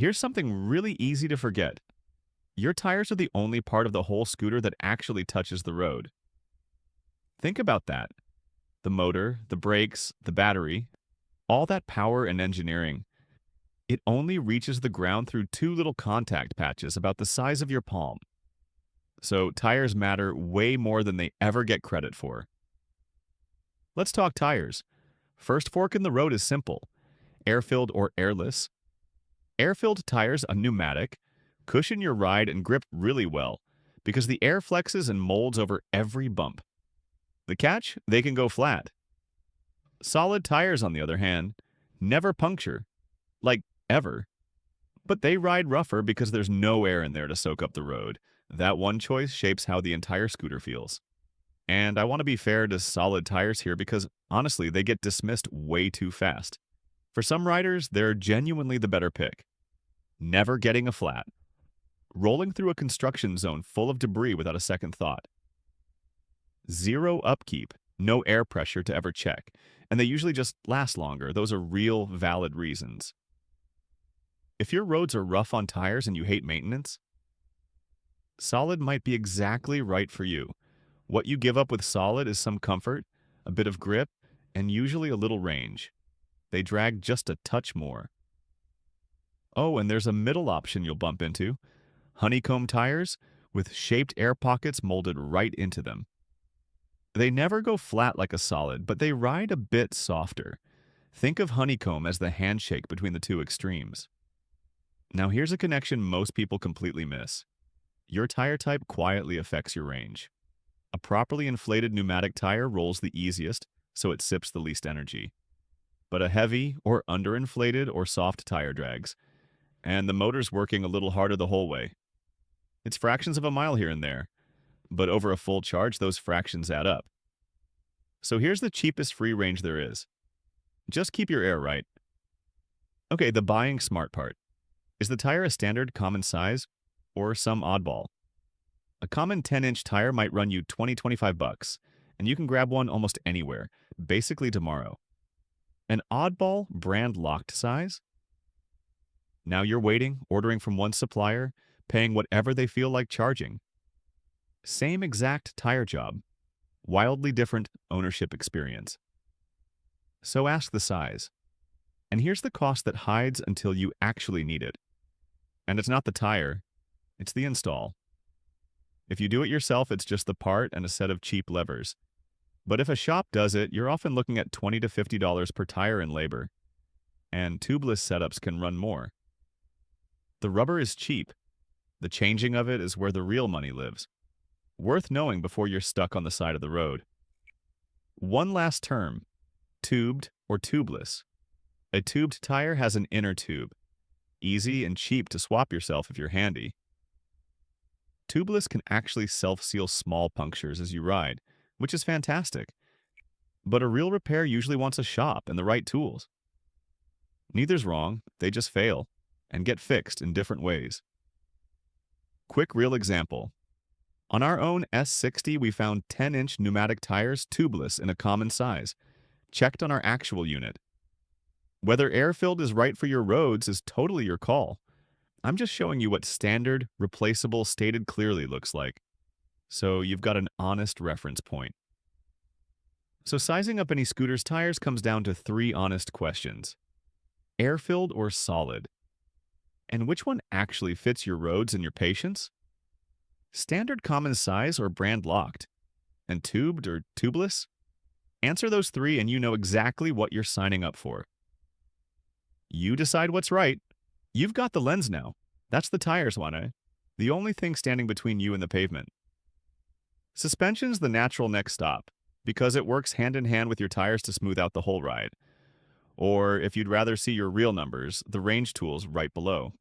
Here's something really easy to forget. Your tires are the only part of the whole scooter that actually touches the road. Think about that. The motor, the brakes, the battery, all that power and engineering. It only reaches the ground through two little contact patches about the size of your palm. So tires matter way more than they ever get credit for. Let's talk tires. First fork in the road is simple. Air-filled or airless. Air-filled tires, a pneumatic, cushion your ride and grip really well because the air flexes and molds over every bump. The catch? They can go flat. Solid tires, on the other hand, never puncture. Like, ever. But they ride rougher because there's no air in there to soak up the road. That one choice shapes how the entire scooter feels. And I want to be fair to solid tires here because, honestly, they get dismissed way too fast. For some riders, they're genuinely the better pick. Never getting a flat. Rolling through a construction zone full of debris without a second thought. Zero upkeep, no air pressure to ever check, and they usually just last longer. Those are real, valid reasons. If your roads are rough on tires and you hate maintenance, solid might be exactly right for you. What you give up with solid is some comfort, a bit of grip, and usually a little range. They drag just a touch more. Oh, and there's a middle option you'll bump into. Honeycomb tires with shaped air pockets molded right into them. They never go flat like a solid, but they ride a bit softer. Think of honeycomb as the handshake between the two extremes. Now here's a connection most people completely miss. Your tire type quietly affects your range. A properly inflated pneumatic tire rolls the easiest, so it sips the least energy. But a heavy or underinflated or soft tire drags, and the motor's working a little harder the whole way. It's fractions of a mile here and there, but over a full charge, those fractions add up. So here's the cheapest free range there is. Just keep your air right. Okay, the buying smart part. Is the tire a standard common size or some oddball? A common 10-inch tire might run you $20-25, and you can grab one almost anywhere, basically tomorrow. An oddball brand-locked size? Now you're waiting, ordering from one supplier, paying whatever they feel like charging. Same exact tire job, wildly different ownership experience. So ask the size. And here's the cost that hides until you actually need it. And it's not the tire, it's the install. If you do it yourself, it's just the part and a set of cheap levers. But if a shop does it, you're often looking at $20 to $50 per tire in labor. And tubeless setups can run more. The rubber is cheap. The changing of it is where the real money lives. Worth knowing before you're stuck on the side of the road. One last term, tubed or tubeless. A tubed tire has an inner tube. Easy and cheap to swap yourself if you're handy. Tubeless can actually self-seal small punctures as you ride, which is fantastic. But a real repair usually wants a shop and the right tools. Neither's wrong, they just fail, and get fixed in different ways. Quick real example. On our own S60, we found 10-inch pneumatic tires tubeless in a common size, checked on our actual unit. Whether air-filled is right for your roads is totally your call. I'm just showing you what standard, replaceable, stated clearly looks like. So you've got an honest reference point. So sizing up any scooter's tires comes down to three honest questions. Air-filled or solid? And which one actually fits your roads and your patience? Standard common size or brand locked? And tubed or tubeless? Answer those three and you know exactly what you're signing up for. You decide what's right. You've got the lens now. That's the tires one, eh? The only thing standing between you and the pavement. Suspension's the natural next stop, because it works hand in hand with your tires to smooth out the whole ride. Or, if you'd rather see your real numbers, the range tool's right below.